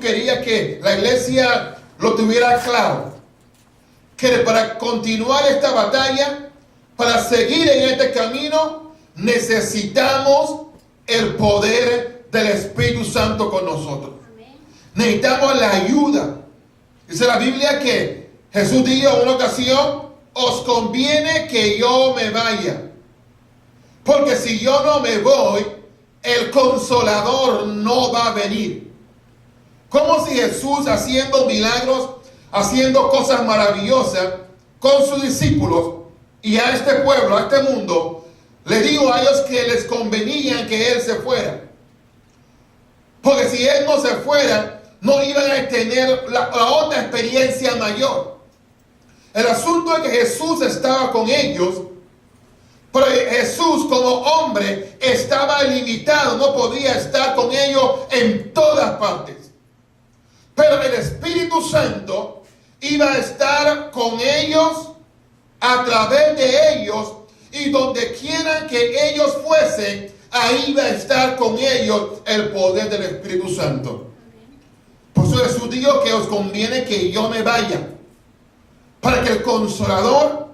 quería que la iglesia lo tuviera claro. Que para continuar esta batalla, para seguir en este camino, necesitamos el poder del Espíritu Santo con nosotros. Amén. Necesitamos la ayuda. Dice la Biblia que Jesús dijo en una ocasión: os conviene que yo me vaya, porque si yo no me voy, el Consolador no va a venir. Como si Jesús, haciendo milagros, haciendo cosas maravillosas con sus discípulos y a este pueblo, a este mundo, le digo a ellos que les convenía que Él se fuera. Porque si Él no se fuera, no iban a tener la otra experiencia mayor. El asunto es que Jesús estaba con ellos, pero Jesús como hombre estaba limitado, no podía estar con ellos en todas partes. Pero el Espíritu Santo iba a estar con ellos, a través de ellos, y donde quiera que ellos fuesen, ahí iba a estar con ellos el poder del Espíritu Santo. Por eso Jesús dijo que os conviene que yo me vaya, para que el Consolador,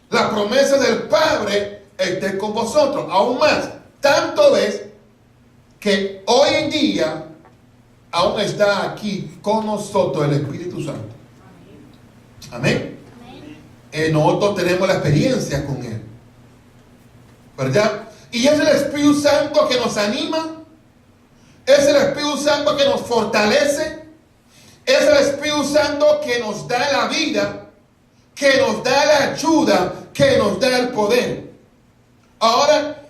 la promesa del Padre, esté con vosotros. Aún más, tanto es que hoy en día aún está aquí con nosotros el Espíritu Santo. Amén. Nosotros tenemos la experiencia con Él, ¿verdad? Y es el Espíritu Santo que nos anima, es el Espíritu Santo que nos fortalece, es el Espíritu Santo que nos da la vida, que nos da la ayuda, que nos da el poder. Ahora,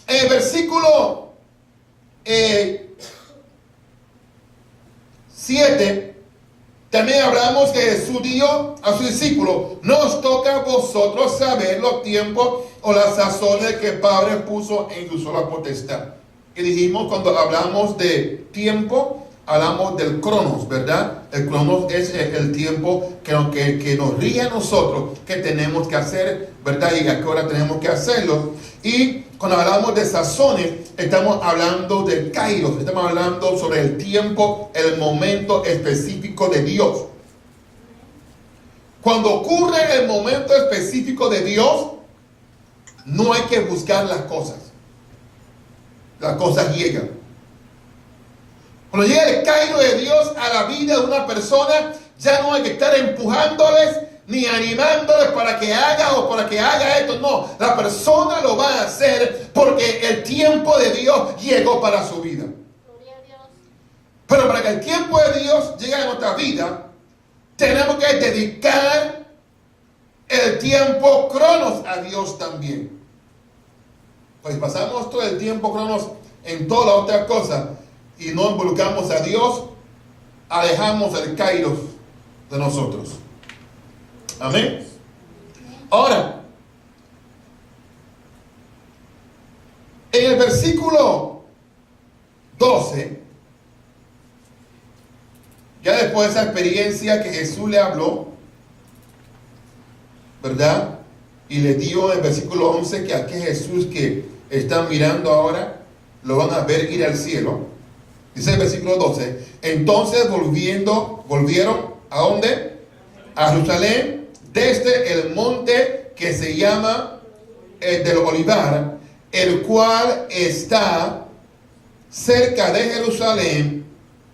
en el versículo 7, también hablamos que Jesús dijo a sus discípulos: no os toca a vosotros saber los tiempos o las sazones que el Padre puso en su sola potestad. Y dijimos, cuando hablamos de tiempo, hablamos del cronos, ¿verdad? El cronos es el tiempo que nos rige a nosotros, que tenemos que hacer, ¿verdad? Y a qué hora tenemos que hacerlo. Y cuando hablamos de sazones, estamos hablando de kairos, estamos hablando sobre el tiempo, el momento específico de Dios. Cuando ocurre el momento específico de Dios, no hay que buscar las cosas. Las cosas llegan. Cuando llega el cairo de Dios a la vida de una persona, ya no hay que estar empujándoles ni animándoles para que haga o para que haga esto. No, la persona lo va a hacer porque el tiempo de Dios llegó para su vida. Pero para que el tiempo de Dios llegue a nuestra vida, tenemos que dedicar el tiempo cronos a Dios también. Pues pasamos todo el tiempo cronos en todas las otras cosas y no involucramos a Dios, alejamos el kairos de nosotros. Amén. Ahora, en el versículo 12, ya después de esa experiencia que Jesús le habló, ¿verdad? Y le dio en el versículo 11 que aquel Jesús que están mirando ahora, lo van a ver ir al cielo. Dice el versículo 12, entonces volvieron, ¿a dónde? A Jerusalén, desde el monte que se llama el del Olivar, el cual está cerca de Jerusalén,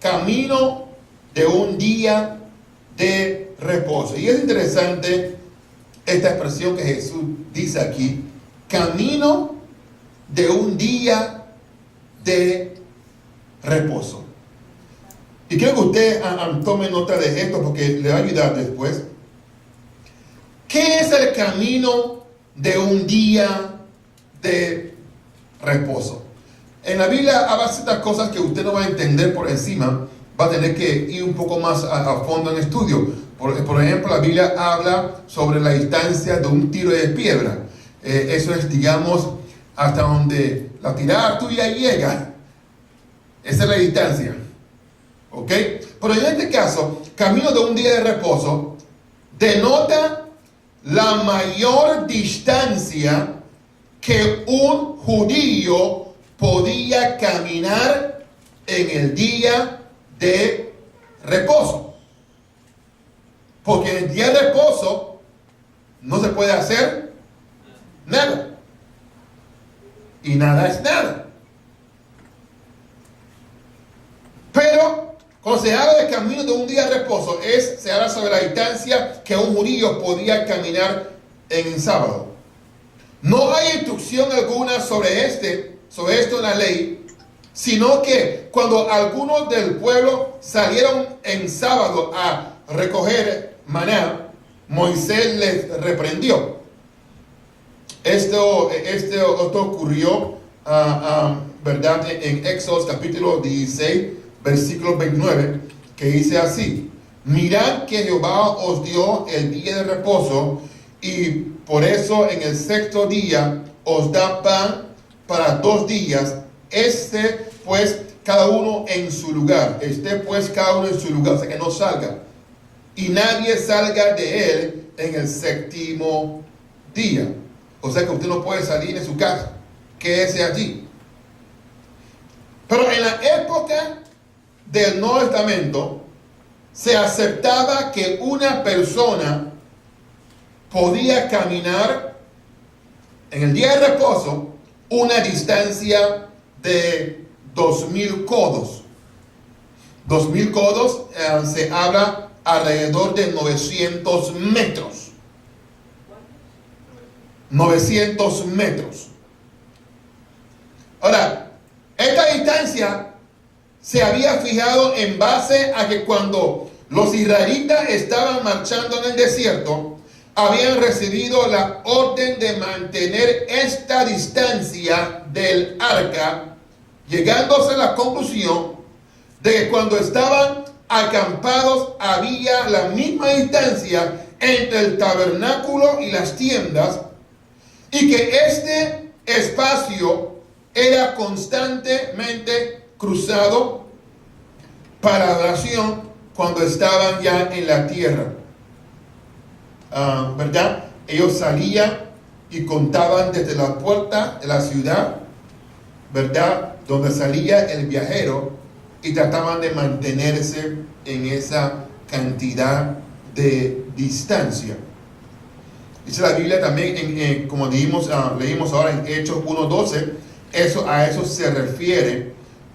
camino de un día de reposo. Y es interesante esta expresión que Jesús dice aquí, camino de un día de reposo. Y quiero que usted tome nota de esto porque le va a ayudar después. ¿Qué es el camino de un día de reposo? En la Biblia hay ciertas cosas que usted no va a entender por encima, va a tener que ir un poco más a fondo en estudio. Por ejemplo, la Biblia habla sobre la distancia de un tiro de piedra. Eso es, digamos, hasta donde la tirada tuya llega. Esa es la distancia. ¿Ok? Pero en este caso, camino de un día de reposo denota la mayor distancia que un judío podía caminar en el día de reposo. Porque en el día de reposo no se puede hacer nada. Y nada es nada. Pero cuando se habla de camino de un día de reposo, se habla sobre la distancia que un judío podía caminar en el sábado. No hay instrucción alguna sobre esto en la ley, sino que cuando algunos del pueblo salieron en sábado a recoger maná, Moisés les reprendió. Esto ocurrió, ¿verdad? En Éxodo capítulo 16, versículo 29, que dice así: mirad que Jehová os dio el día de reposo, y por eso en el sexto día os da pan para 2 días. Pues cada uno en su lugar. Cada uno en su lugar, o sea que no salga. Y nadie salga de él en el séptimo día. O sea que usted no puede salir de su casa. Quédese allí. Pero en la época del Nuevo Testamento se aceptaba que una persona podía caminar en el día de reposo una distancia de 2000 codos. 2000 codos se habla alrededor de 900 metros. 900 metros. Ahora, esta distancia se había fijado en base a que cuando los israelitas estaban marchando en el desierto, habían recibido la orden de mantener esta distancia del arca, llegándose a la conclusión de que cuando estaban acampados había la misma distancia entre el tabernáculo y las tiendas, y que este espacio era constantemente cruzado para adoración cuando estaban ya en la tierra. ¿Verdad? Ellos salían y contaban desde la puerta de la ciudad, ¿verdad?, donde salía el viajero, y trataban de mantenerse en esa cantidad de distancia. Dice la Biblia también, como leímos ahora en Hechos 1:12, a eso se refiere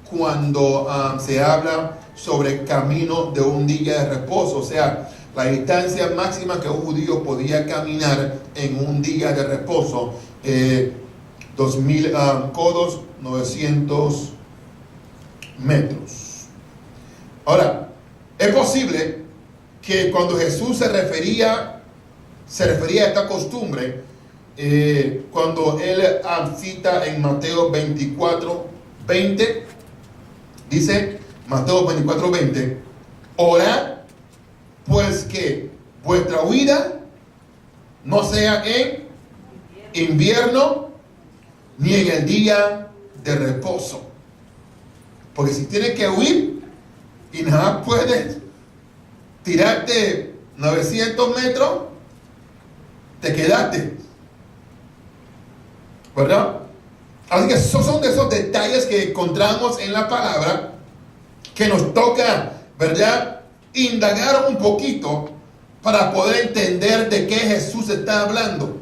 cuando se habla sobre camino de un día de reposo. O sea, la distancia máxima que un judío podía caminar en un día de reposo, 2000 codos, 900 metros. Ahora, es posible que cuando Jesús se refería a esta costumbre, cuando él cita en Mateo 24:20, dice Mateo 24:20, orad pues que vuestra huida no sea en invierno ni en el día de reposo. Porque si tienes que huir y nada puedes tirarte 900 metros, te quedaste, ¿verdad? Así que esos son de esos detalles que encontramos en la palabra que nos toca, ¿verdad?, indagar un poquito para poder entender de qué Jesús está hablando,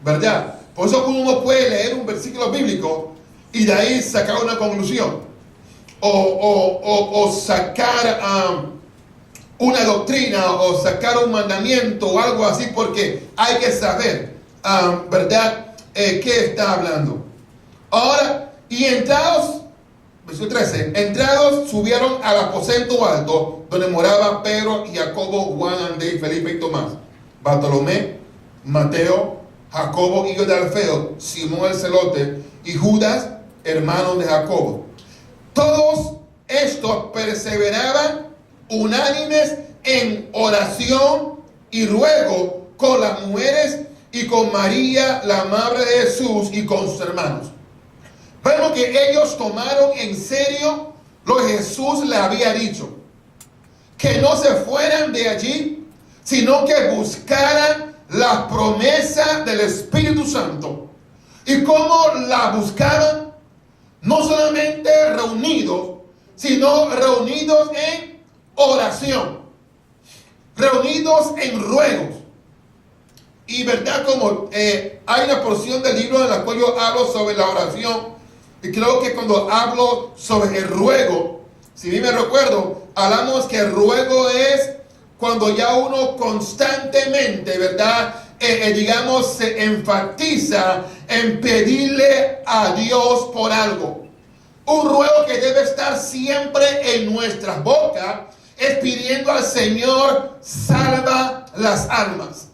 ¿verdad? Por eso uno puede leer un versículo bíblico y de ahí sacar una conclusión o sacar una doctrina o sacar un mandamiento o algo así, porque hay que saber, ¿verdad?, qué está hablando. Ahora, y entrados, versículo 13, entrados subieron al aposento alto donde moraban Pedro y Jacobo, Juan, Andrés, Felipe y Tomás, Bartolomé, Mateo, Jacobo, hijo de Alfeo, Simón el celote y Judas, hermano de Jacobo. Todos estos perseveraban unánimes en oración y ruego con las mujeres y con María, la madre de Jesús, y con sus hermanos. Vemos que ellos tomaron en serio lo que Jesús les había dicho, que no se fueran de allí, sino que buscaran la promesa del Espíritu Santo. ¿Y cómo la buscaban? No solamente reunidos, sino reunidos en oración, reunidos en ruegos. Y verdad, como hay una porción del libro en la cual yo hablo sobre la oración, y creo que cuando hablo sobre el ruego, si bien me recuerdo, hablamos que el ruego es cuando ya uno constantemente, ¿verdad? Digamos, se enfatiza en pedirle a Dios por algo. Un ruego que debe estar siempre en nuestras bocas es pidiendo al Señor, salva las almas.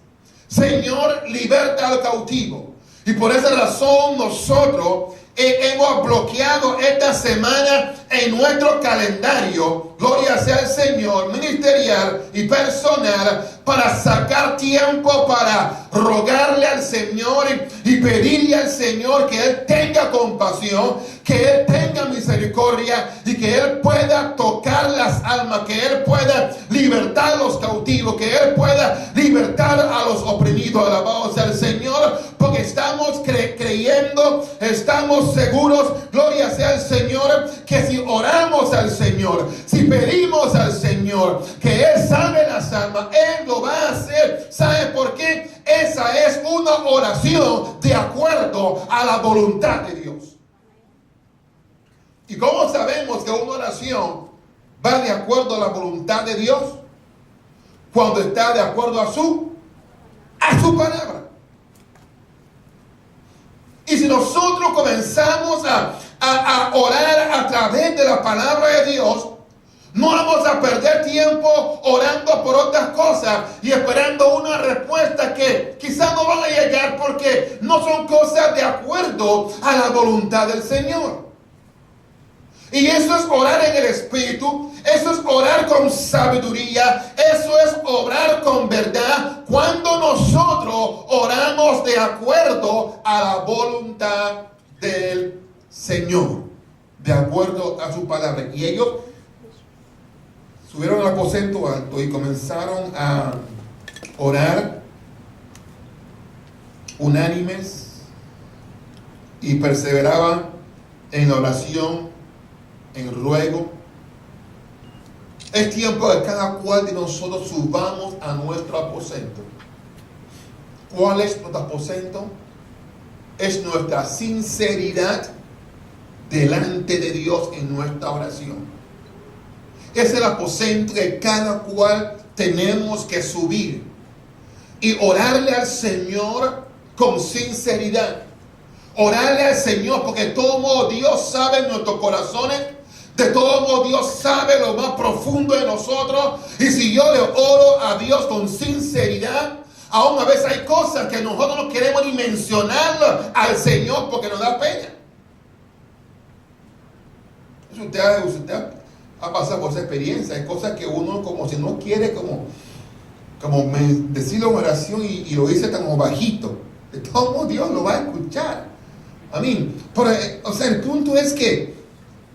Señor, liberta al cautivo. Y por esa razón nosotros hemos bloqueado esta semana en nuestro calendario, gloria sea al Señor, ministerial y personal, para sacar tiempo para rogarle al Señor y pedirle al Señor que Él tenga compasión, que Él tenga misericordia y que Él pueda tocar las almas, que Él pueda libertar a los cautivos, que Él pueda libertar a los oprimidos. Alabado sea el Señor, porque estamos creyendo, estamos seguros, gloria sea el Señor, que si oramos al Señor, si pedimos al Señor, que Él salve las almas, Él lo va a hacer. ¿Sabe por qué? Esa es una oración de acuerdo a la voluntad de Dios. ¿Y cómo sabemos que una oración va de acuerdo a la voluntad de Dios? Cuando está de acuerdo a su palabra. Y si nosotros comenzamos a orar a través de la palabra de Dios, no vamos a perder tiempo orando por otras cosas y esperando una respuesta que quizás no van a llegar porque no son cosas de acuerdo a la voluntad del Señor. Y eso es orar en el Espíritu, eso es orar con sabiduría, eso es orar con verdad, cuando nosotros oramos de acuerdo a la voluntad del Señor, de acuerdo a su palabra. Y ellos subieron al aposento alto y comenzaron a orar unánimes y perseveraban en la oración, en ruego. Es tiempo de cada cual de nosotros subamos a nuestro aposento. ¿Cuál es nuestro aposento? Es nuestra sinceridad delante de Dios en nuestra oración. Es el aposento que cada cual tenemos que subir y orarle al Señor con sinceridad. Orarle al Señor, porque de todo modo Dios sabe nuestros corazones. De todo modo Dios sabe lo más profundo de nosotros. Y si yo le oro a Dios con sinceridad, aún a veces hay cosas que nosotros no queremos ni mencionarlo al Señor porque nos da pena. Usted ha pasado por esa experiencia. Hay cosas que uno como si no quiere como decirlo en oración y lo dice como bajito. De todo modo Dios lo va a escuchar. Amén. Pero, o sea, el punto es que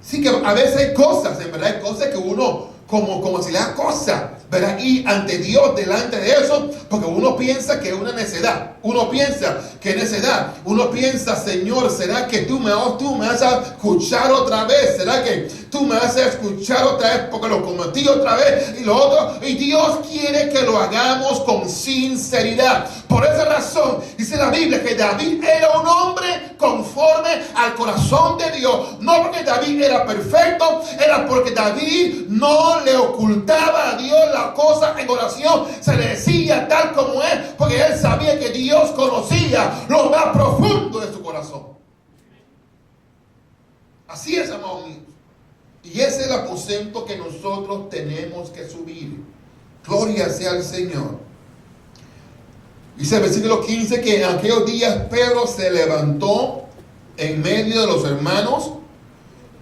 sí, que a veces hay cosas, en verdad, hay cosas que uno como si le da cosa, ¿verdad? Y ante Dios, delante de eso, porque uno piensa que es una necedad. Uno piensa que es necedad. Uno piensa, Señor, ¿será que tú me vas a escuchar otra vez? ¿Será que tú me vas a escuchar otra vez porque lo cometí otra vez? Y lo otro. Y Dios quiere que lo hagamos con sinceridad. Por esa razón, dice la Biblia que David era un hombre conforme al corazón de Dios. No porque David era perfecto, era porque David no le ocultaba a Dios la cosa en oración. Se le decía tal como es, porque él sabía que Dios conocía lo más profundo de su corazón. Así es, amados míos. Y ese es el aposento que nosotros tenemos que subir. Gloria sea al Señor. Dice el versículo 15 que en aquellos días Pedro se levantó en medio de los hermanos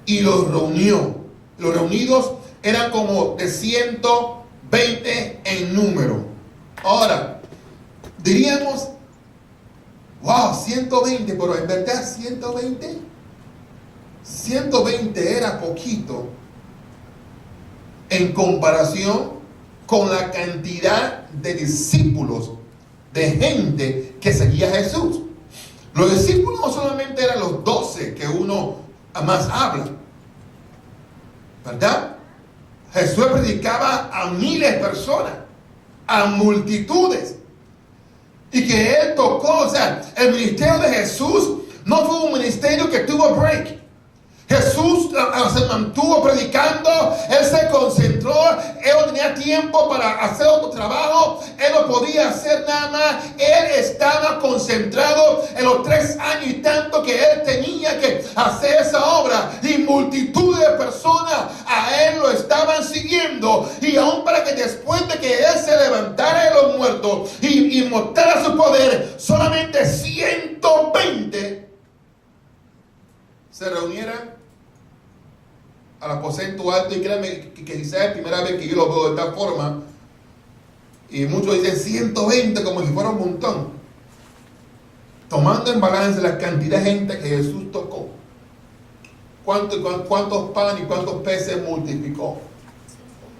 y los reunió. Los reunidos eran como de 120 en número. Ahora, diríamos, wow, 120, pero en verdad 120 era poquito en comparación con la cantidad de discípulos, de gente que seguía a Jesús. Los discípulos no solamente eran los 12 que uno más habla, ¿verdad? Jesús predicaba a miles de personas, a multitudes. Y que Él tocó, o sea, el ministerio de Jesús no fue un ministerio que tuvo break. Jesús se mantuvo predicando, Él se concentró, Él no tenía tiempo para hacer otro trabajo, Él no podía hacer nada más, Él estaba concentrado en los 3 años y tanto que Él tenía que hacer esa obra, y multitud de personas a Él lo estaban siguiendo, y aún para que después de que Él se levantara de los muertos y mostrara su poder, solamente 120 se reunieran al aposento alto. Y créanme que quizás es la primera vez que yo lo veo de esta forma, y muchos dicen 120 como si fuera un montón, tomando en balance la cantidad de gente que Jesús tocó. ¿Cuántos panes y cuántos peces multiplicó?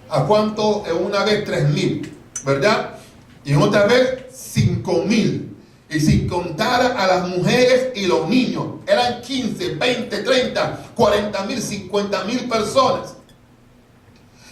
¿A cuánto en una vez? 3,000, ¿verdad? Y en otra vez 5,000. Y sin contar a las mujeres y los niños, eran 15, 20, 30, 40,000, 50,000 personas.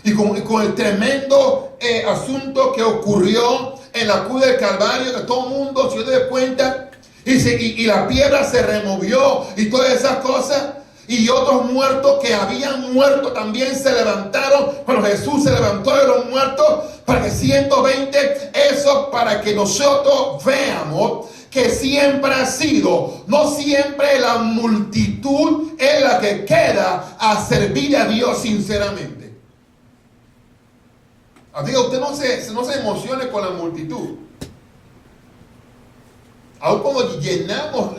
Y con el tremendo asunto que ocurrió en la cruz del Calvario, que todo el mundo se dio cuenta, y la piedra se removió y todas esas cosas, y otros muertos que habían muerto también se levantaron, pero Jesús se levantó de los muertos para que 120, eso para que nosotros veamos que siempre ha sido, no siempre la multitud es la que queda a servir a Dios sinceramente. Así que usted no se emocione con la multitud. Aún cuando llenamos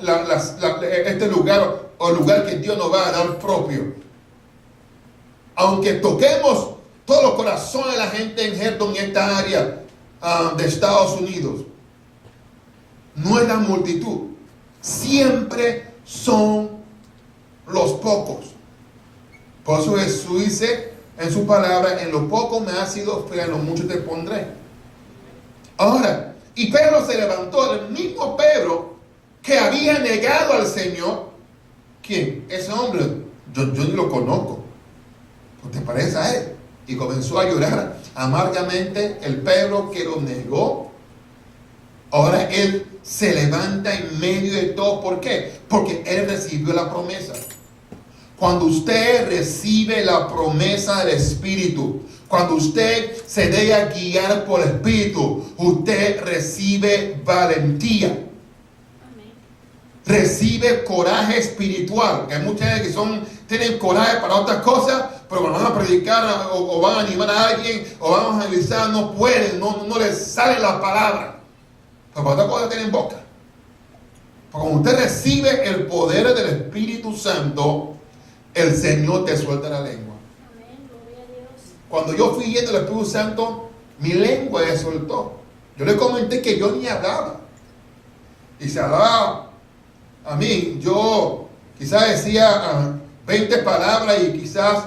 este lugar, o el lugar que Dios nos va a dar propio, aunque toquemos todos los corazones de la gente en Herndon, en esta área de Estados Unidos, no es la multitud, siempre son los pocos. Por eso Jesús dice en su palabra: en lo poco me has sido fiel, en lo mucho te pondré. Ahora, y Pedro se levantó, el mismo Pedro que había negado al Señor. ¿Quién? Ese hombre, yo ni lo conozco, ¿te parece a él? Y comenzó a llorar amargamente. El Pedro que lo negó, ahora él se levanta en medio de todo. ¿Por qué? Porque él recibió la promesa. Cuando usted recibe la promesa del Espíritu, cuando usted se deja guiar por el Espíritu, usted recibe valentía. Recibe coraje espiritual. Que hay mucha gente que tienen coraje para otras cosas, pero cuando van a predicar o van a animar a alguien o van a evangelizar, no pueden, no les sale la palabra. Pero para otra cosa tienen boca. Porque cuando usted recibe el poder del Espíritu Santo, el Señor te suelta la lengua. Amén, gloria a Dios. Cuando yo fui yendo al Espíritu Santo, mi lengua se soltó. Yo le comenté que yo ni hablaba. Y se hablaba. A mí, yo quizás decía 20 palabras y quizás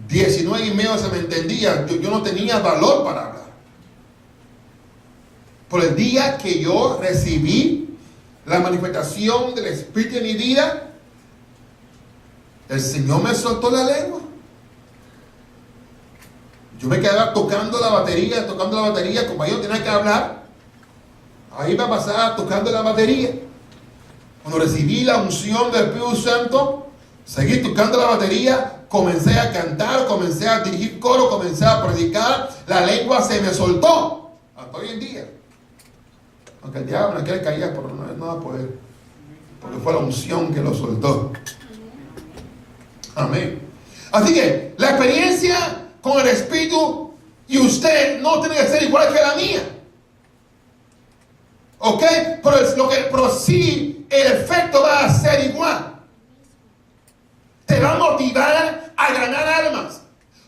19 y medio se me entendía. Yo no tenía valor para hablar. Por el día que yo recibí la manifestación del Espíritu en mi vida, el Señor me soltó la lengua. Yo me quedaba tocando la batería, como yo tenía que hablar. Ahí me pasaba tocando la batería. Cuando recibí la unción del Espíritu Santo, seguí tocando la batería, comencé a cantar, comencé a dirigir coro, comencé a predicar, la lengua se me soltó, hasta hoy en día. Aunque el diablo no quiere caer, pero no va a poder, porque fue la unción que lo soltó. Amén. Así que la experiencia con el Espíritu y usted no tiene que ser igual que la mía. ¿Ok? Pero sí, el efecto va a ser igual. Te va a motivar a ganar almas.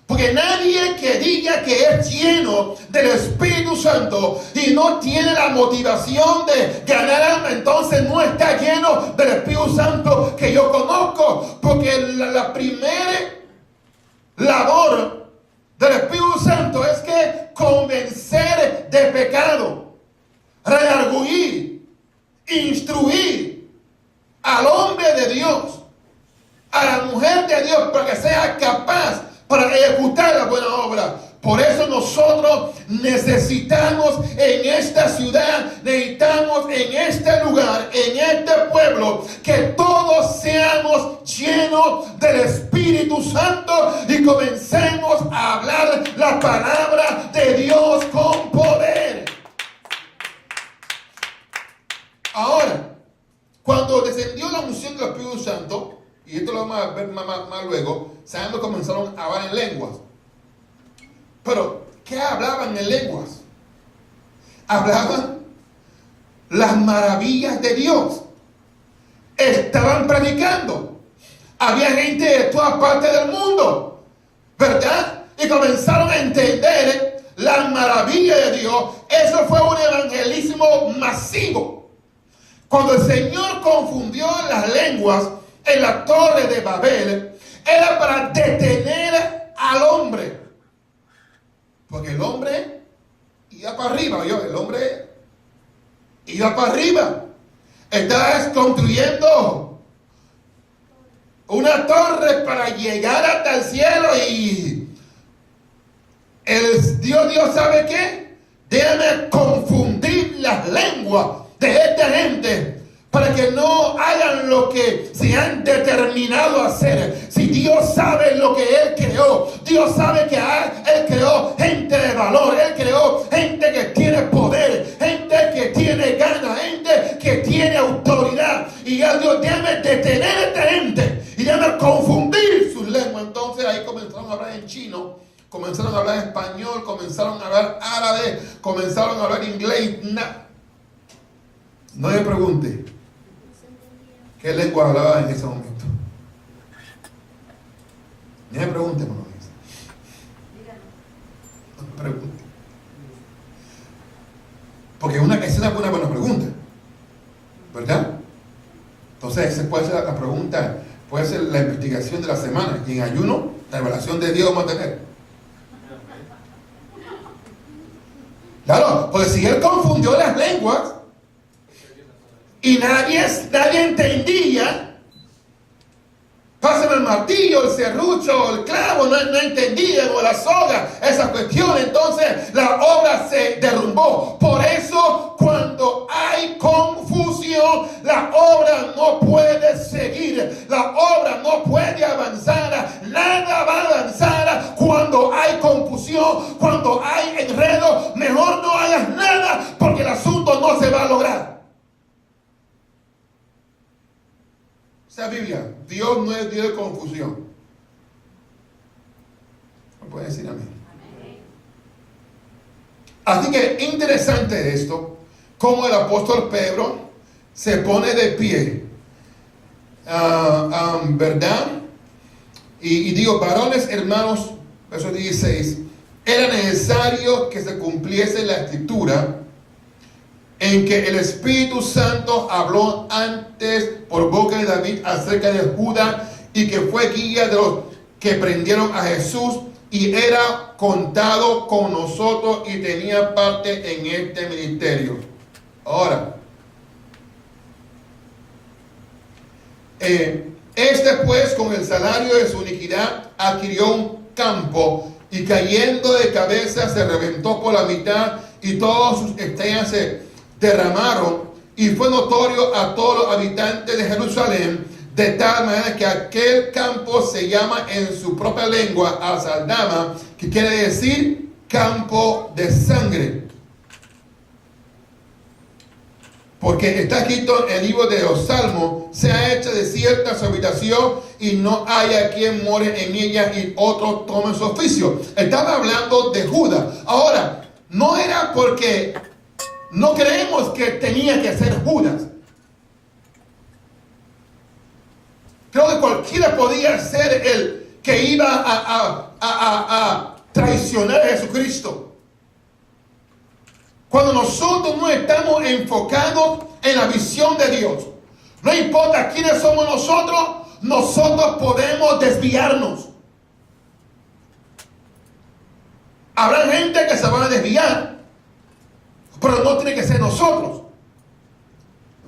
Porque nadie que diga que es lleno del Espíritu Santo y no tiene la motivación de ganar almas, entonces no está lleno del Espíritu Santo que yo conozco. Porque la primera labor del Espíritu Santo es que convencer de pecado, redarguir, instruir al hombre de Dios, a la mujer de Dios, para que sea capaz para ejecutar la buena obra. nosotros necesitamos en esta ciudad, necesitamos en este lugar, en este pueblo, que todos seamos llenos del Espíritu Santo y comencemos a hablar la palabra de Dios con poder. Ahora, cuando descendió la unción del Espíritu Santo, y esto lo vamos a ver más luego, sabemos que comenzaron a hablar en lenguas. Pero, ¿qué hablaban en lenguas? Hablaban las maravillas de Dios. Estaban predicando. Había gente de todas partes del mundo, ¿verdad? Y comenzaron a entender las maravillas de Dios. Eso fue un evangelismo masivo. Cuando el Señor confundió las lenguas en la torre de Babel, era para detener al hombre. Porque el hombre iba para arriba, el hombre iba para arriba. Estaba construyendo una torre para llegar hasta el cielo y el Dios ¿sabe qué? Déjame confundir las lenguas de esta gente para que no hagan lo que se han determinado a hacer. Si Dios sabe lo que Él creó, Dios sabe que Él creó gente de valor, Él creó gente que tiene poder, gente que tiene ganas, gente que tiene autoridad. Y ya Dios debe detener a esta gente y debe confundir sus lenguas. Entonces ahí comenzaron a hablar en chino, comenzaron a hablar español, comenzaron a hablar árabe, comenzaron a hablar inglés. No me pregunte qué lengua hablaba en ese momento. Ni me pregunte, hermano. No me pregunte. Porque es una buena pregunta, ¿verdad? Entonces, esa puede ser la pregunta, puede ser la investigación de la semana. Y en ayuno, la revelación de Dios vamos a tener. Claro, porque si Él confundió las lenguas y nadie entendía, pásame el martillo, el serrucho, el clavo, no entendían, o la soga, esa cuestión. Entonces la obra se derrumbó. Por eso, cuando hay confusión, la obra no puede seguir, la obra no puede avanzar, nada va a avanzar cuando hay confusión, cuando hay enredo. Mejor no hagas nada, porque el asunto no se va a lograr. Esa Biblia, Dios no es Dios de confusión. ¿No puede decir amén? Así que interesante esto, como el apóstol Pedro se pone de pie, ¿verdad? Y digo, varones hermanos, verso 16, era necesario que se cumpliese la escritura en que el Espíritu Santo habló antes por boca de David acerca de Judas, y que fue guía de los que prendieron a Jesús y era contado con nosotros y tenía parte en este ministerio. Ahora, este pues con el salario de su iniquidad adquirió un campo y cayendo de cabeza se reventó por la mitad y todos sus estrellas se derramaron, y fue notorio a todos los habitantes de Jerusalén, de tal manera que aquel campo se llama en su propia lengua Azaldama, que quiere decir campo de sangre. Porque está escrito en el libro de los Salmos: se ha hecho desierta su habitación y no haya quien more en ella y otro tome su oficio. Estaba hablando de Judas. Ahora, no era porque no creemos que tenía que ser Judas. Creo que cualquiera podía ser el que iba a traicionar a Jesucristo. Cuando nosotros no estamos enfocados en la visión de Dios, no importa quiénes somos nosotros podemos desviarnos. Habrá gente que se van a desviar, pero no tiene que ser nosotros.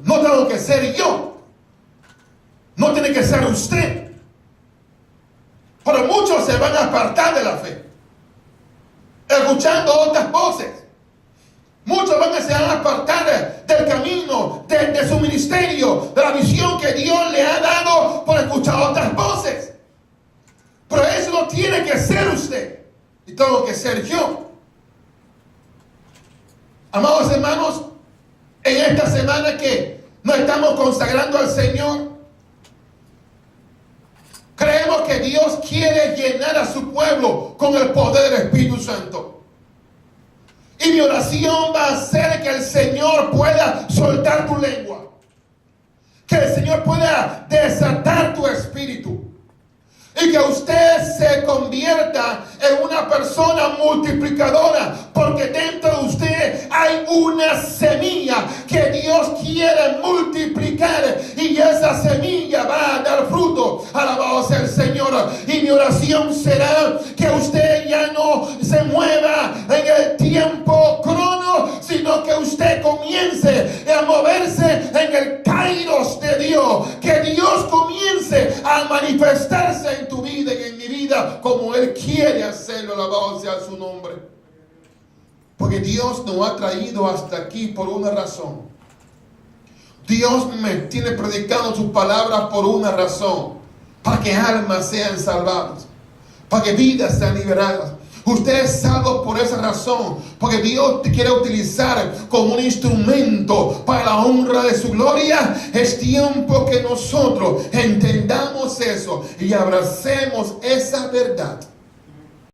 No tengo que ser yo. No tiene que ser usted. Pero muchos se van a apartar de la fe. El escuchando otras voces. Muchos se van a apartar del camino, de su ministerio, de la visión que Dios le ha dado por escuchar otras voces. Pero eso no tiene que ser usted, y tengo que ser yo. Amados hermanos, en esta semana que nos estamos consagrando al Señor, creemos que Dios quiere llenar a su pueblo con el poder del Espíritu Santo. Y mi oración va a ser que el Señor pueda soltar tu lengua. Que el Señor pueda desatar tu espíritu. Y que usted se convierta en una persona multiplicadora. Porque dentro de usted hay una semilla que Dios quiere multiplicar. Y esa semilla va a dar fruto. Alabado sea el Señor. Y mi oración será que usted ya no se mueva en el tiempo crono, sino que usted comience a moverse en el kairos de Dios. Que Dios comience a manifestarse en tu vida y en mi vida como Él quiere hacerlo. Alabado sea su nombre. Porque Dios nos ha traído hasta aquí por una razón. Dios me tiene predicando sus palabras por una razón. Para que almas sean salvadas. Para que vidas sean liberadas. Usted es salvo por esa razón. Porque Dios te quiere utilizar como un instrumento para la honra de su gloria. Es tiempo que nosotros entendamos eso y abracemos esa verdad.